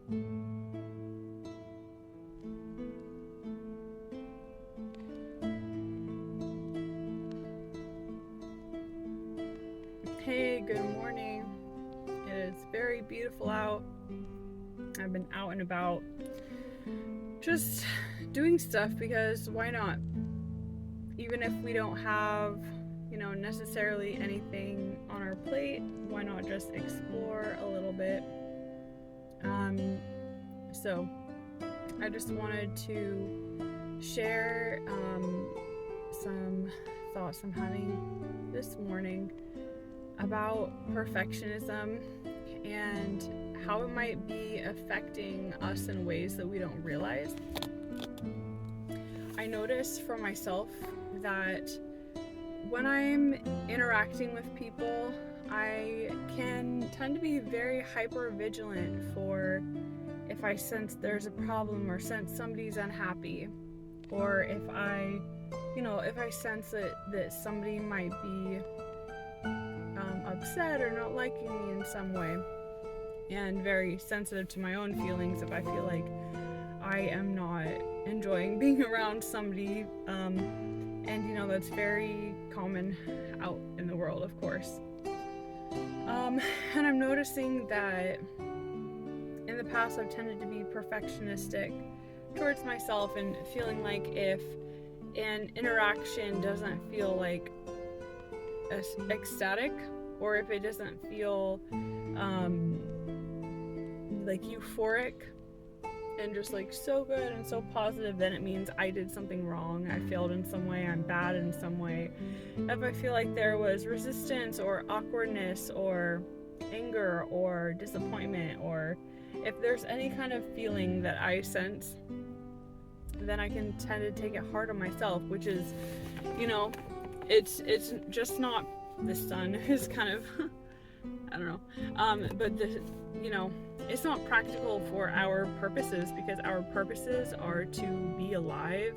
Hey, good morning. It is very beautiful out. I've been out and about just doing stuff because why not? Even if we don't have, necessarily anything on our plate, why not just explore a little bit? So I just wanted to share some thoughts I'm having this morning about perfectionism and how it might be affecting us in ways that we don't realize. I notice for myself that when I'm interacting with people, I can tend to be very hyper vigilant for if I sense there's a problem or sense somebody's unhappy, or if I sense that somebody might be upset or not liking me in some way, and very sensitive to my own feelings if I feel like I am not enjoying being around somebody, and that's very common out in the world, of course. And I'm noticing that in the past I've tended to be perfectionistic towards myself, and feeling like if an interaction doesn't feel like ecstatic, or if it doesn't feel like euphoric and just like so good and so positive, then it means I did something wrong, I failed in some way, I'm bad in some way. If I feel like there was resistance or awkwardness or anger or disappointment, or if there's any kind of feeling that I sense, then I can tend to take it hard on myself, which is, it's just not, the sun is kind of I don't know, but it's not practical for our purposes, because our purposes are to be alive,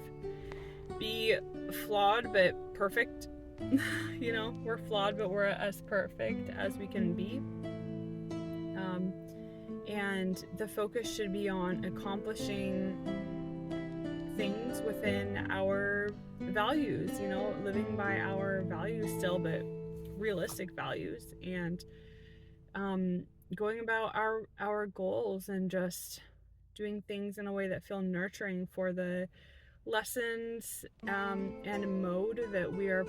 be flawed but perfect. We're flawed, but we're as perfect as we can be. And the focus should be on accomplishing things within our values, living by our values still, but realistic values, and going about our goals, and just doing things in a way that feel nurturing for the lessons and mode that we are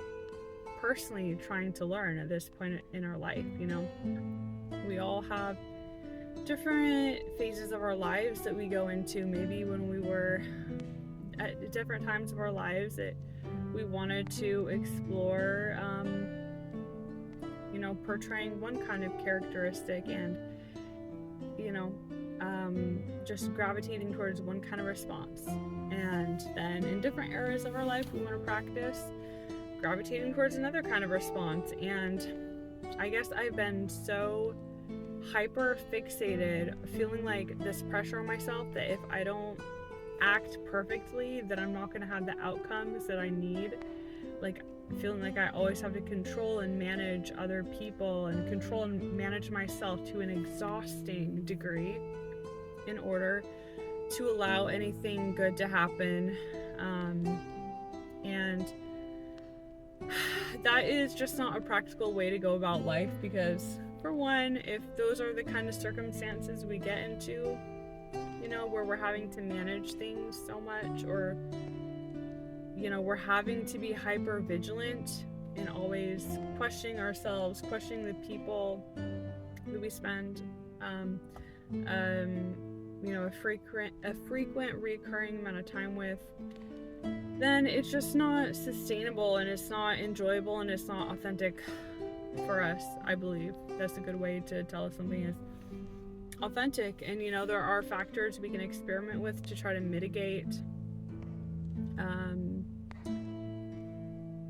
personally trying to learn at this point in our life. We all have different phases of our lives that we go into. Maybe when we were at different times of our lives that we wanted to explore portraying one kind of characteristic, and just gravitating towards one kind of response. And then in different areas of our life, we want to practice gravitating towards another kind of response. And I guess I've been so hyper fixated, feeling like this pressure on myself that if I don't act perfectly, that I'm not going to have the outcomes that I need. Like, feeling like I always have to control and manage other people, and control and manage myself to an exhausting degree in order to allow anything good to happen. And that is just not a practical way to go about life, because for one, if those are the kind of circumstances we get into, where we're having to manage things so much, or we're having to be hyper vigilant and always questioning ourselves, questioning the people that we spend a frequent recurring amount of time with, then it's just not sustainable, and it's not enjoyable, and it's not authentic for us. I believe that's a good way to tell if something is authentic. And there are factors we can experiment with to try to mitigate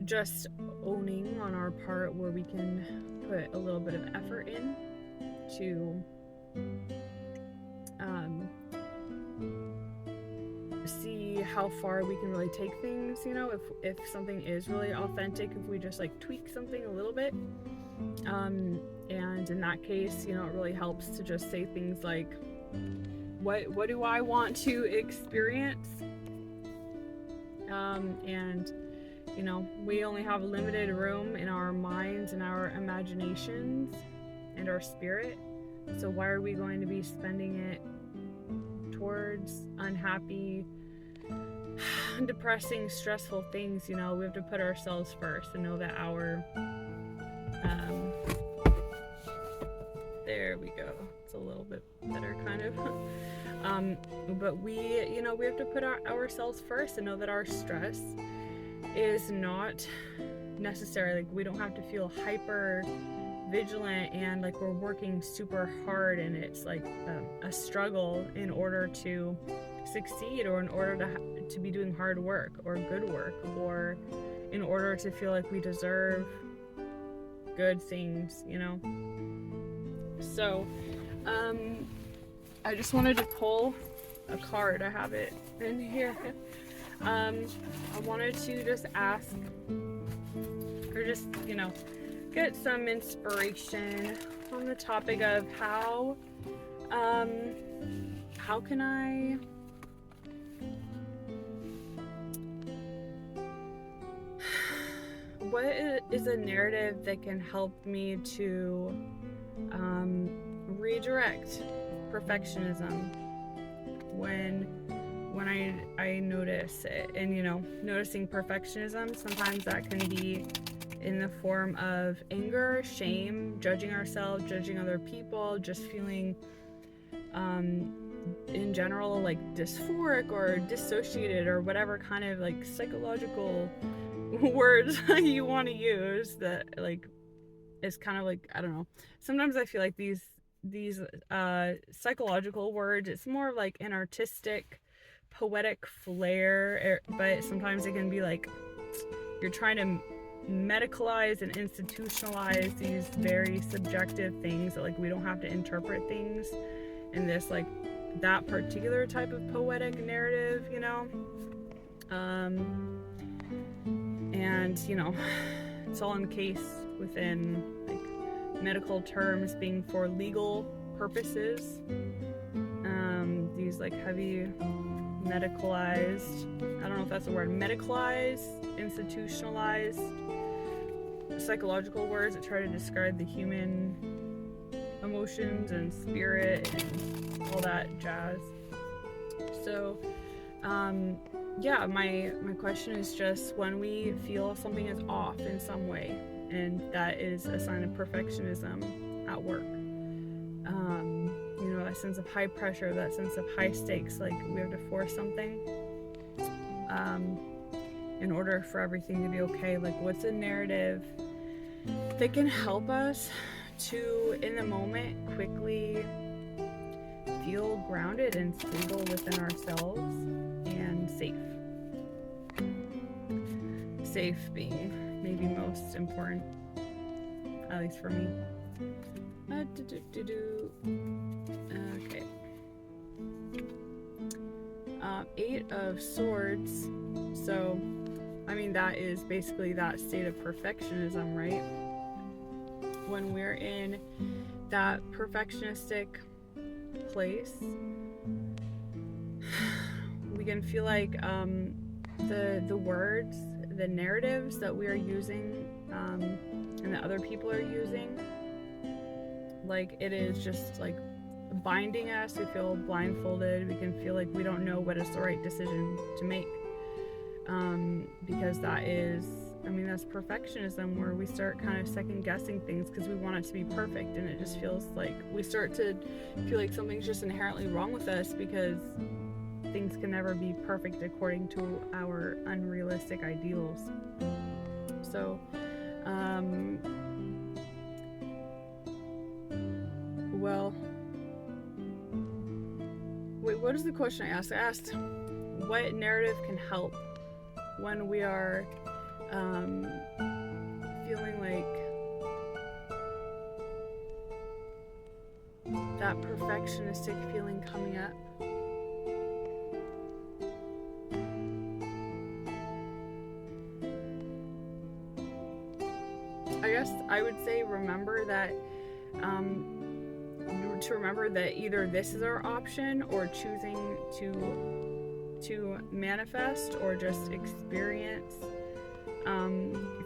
just owning on our part, where we can put a little bit of effort in to see how far we can really take things, if something is really authentic, if we just like tweak something a little bit. And in that case, it really helps to just say things like, what do I want to experience? And we only have limited room in our minds and our imaginations and our spirit. So why are we going to be spending it towards unhappy, depressing, stressful things? We have to put ourselves first and know that our there we go. It's a little bit better, kind of. But we have to put ourselves first and know that our stress is not necessary. Like, we don't have to feel hyper vigilant and like we're working super hard and it's like a struggle in order to succeed, or in order to be doing hard work or good work, or in order to feel like we deserve good things. So I just wanted to pull a card. I have it in here. I wanted to just ask, or just get some inspiration on the topic of how can I what is a narrative that can help me to redirect perfectionism when I notice it. And noticing perfectionism, sometimes that can be in the form of anger, shame, judging ourselves, judging other people, just feeling in general like dysphoric or dissociated, or whatever kind of like psychological words you want to use, that like is kind of like, I don't know, sometimes I feel like these psychological words, it's more of like an artistic, poetic flair, but sometimes it can be like you're trying to medicalize and institutionalize these very subjective things, that like we don't have to interpret things in this like that particular type of poetic narrative, and it's all encased within like medical terms being for legal purposes. These like heavy medicalized, I don't know if that's the word, medicalized, institutionalized psychological words that try to describe the human emotions and spirit and all that jazz. So my question is just, when we feel something is off in some way, and that is a sign of perfectionism at work, that sense of high pressure, that sense of high stakes, like we have to force something in order for everything to be okay. Like, what's a narrative that can help us to, in the moment, quickly feel grounded and stable within ourselves and safe? Safe being maybe most important, at least for me. Okay. 8 of Swords. So, that is basically that state of perfectionism, right? When we're in that perfectionistic place, we can feel like the words, the narratives that we are using and that other people are using, like it is just like binding us. We feel blindfolded. We can feel like we don't know what is the right decision to make, because that is, that's perfectionism, where we start kind of second guessing things because we want it to be perfect, and it just feels like we start to feel like something's just inherently wrong with us because things can never be perfect according to our unrealistic ideals. So what is the question I asked? I asked what narrative can help when we are feeling like that perfectionistic feeling coming up. I guess I would say remember that to remember that either this is our option, or choosing to manifest or just experience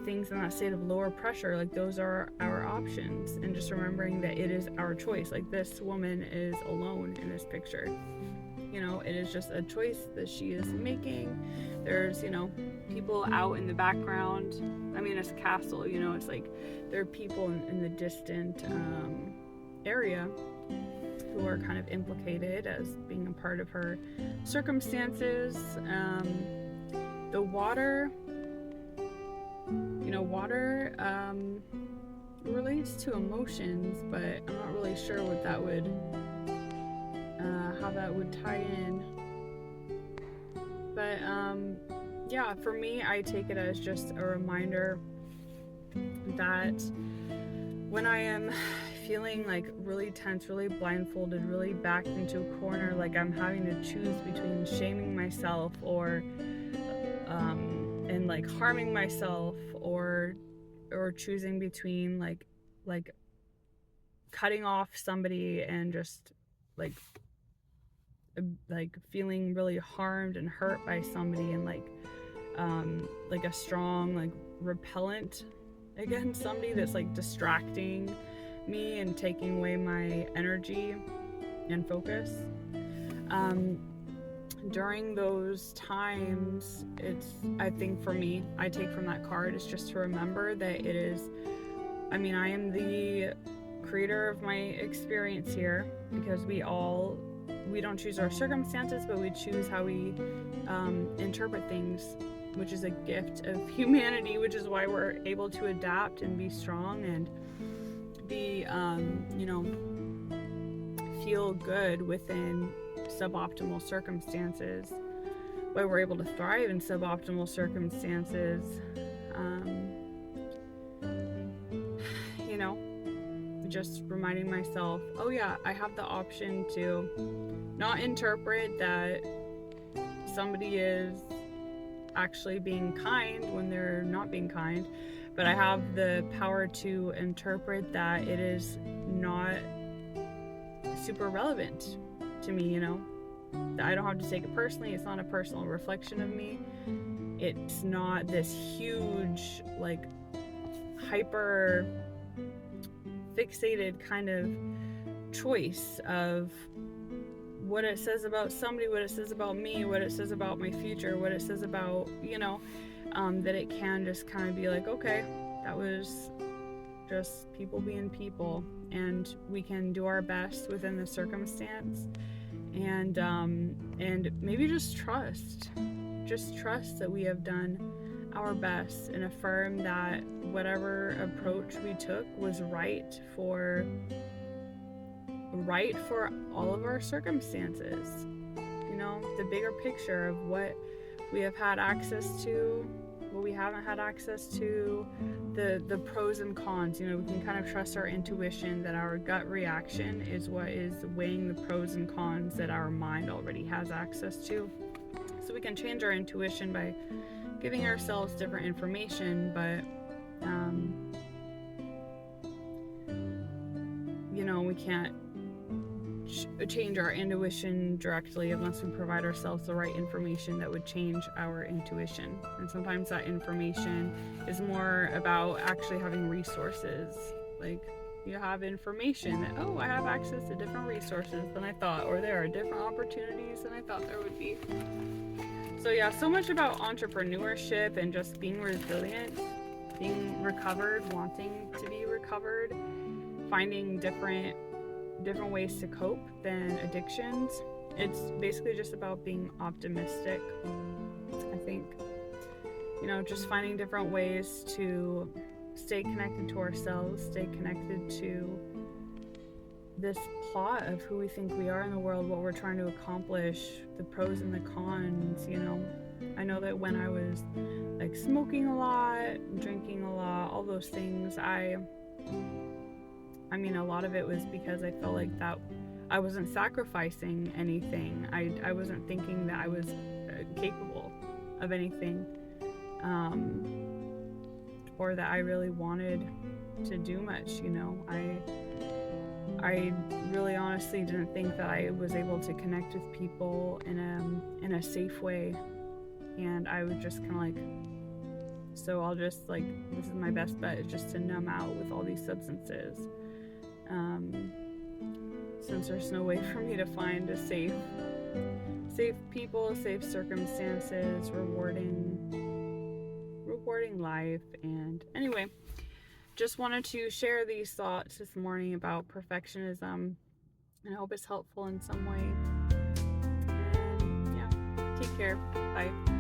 things in that state of lower pressure. Like, those are our options, and just remembering that it is our choice. Like, this woman is alone in this picture. It is just a choice that she is making. There's, people out in the background. I mean, it's a castle, it's like there are people in the distant area who are kind of implicated as being a part of her circumstances. The water, water relates to emotions, but I'm not really sure what that would, how that would tie in. But yeah, for me, I take it as just a reminder that when I am feeling like really tense, really blindfolded, really backed into a corner, like I'm having to choose between shaming myself or and like harming myself, or choosing between like cutting off somebody and just like feeling really harmed and hurt by somebody, and like a strong like repellent against somebody that's like distracting me and taking away my energy and focus. During those times, I think for me, I take from that card is just to remember that it is, I am the creator of my experience here, because we don't choose our circumstances, but we choose how we interpret things, which is a gift of humanity, which is why we're able to adapt and be strong and be, feel good within suboptimal circumstances, why we're able to thrive in suboptimal circumstances. Just reminding myself, oh yeah, I have the option to not interpret that somebody is actually being kind when they're not being kind, but I have the power to interpret that it is not super relevant to me, that I don't have to take it personally. It's not a personal reflection of me. It's not this huge, like, hyper fixated kind of choice of what it says about somebody, what it says about me, what it says about my future, what it says about, that it can just kind of be like, okay, that was just people being people, and we can do our best within the circumstance, and maybe just trust that we have done our best, and affirm that whatever approach we took was right for all of our circumstances. The bigger picture of what we have had access to, what we haven't had access to, the pros and cons. We can kind of trust our intuition, that our gut reaction is what is weighing the pros and cons that our mind already has access to. So we can change our intuition by giving ourselves different information, but we can't change our intuition directly unless we provide ourselves the right information that would change our intuition. And sometimes that information is more about actually having resources. Like, you have information that, oh, I have access to different resources than I thought, or there are different opportunities than I thought there would be. So yeah, so much about entrepreneurship and just being resilient, being recovered, wanting to be recovered, finding different ways to cope than addictions. It's basically just about being optimistic, I think. Just finding different ways to stay connected to ourselves, stay connected to this plot of who we think we are in the world, what we're trying to accomplish, the pros and the cons. I know that when I was like smoking a lot, drinking a lot, all those things, a lot of it was because I felt like that I wasn't sacrificing anything. I wasn't thinking that I was capable of anything, or that I really wanted to do much. I really honestly didn't think that I was able to connect with people in a safe way, and I was just kind of like, so I'll just like, this is my best bet, is just to numb out with all these substances, um, since there's no way for me to find a safe people, safe circumstances, rewarding life. And anyway, just wanted to share these thoughts this morning about perfectionism, and I hope it's helpful in some way. And yeah, take care. Bye.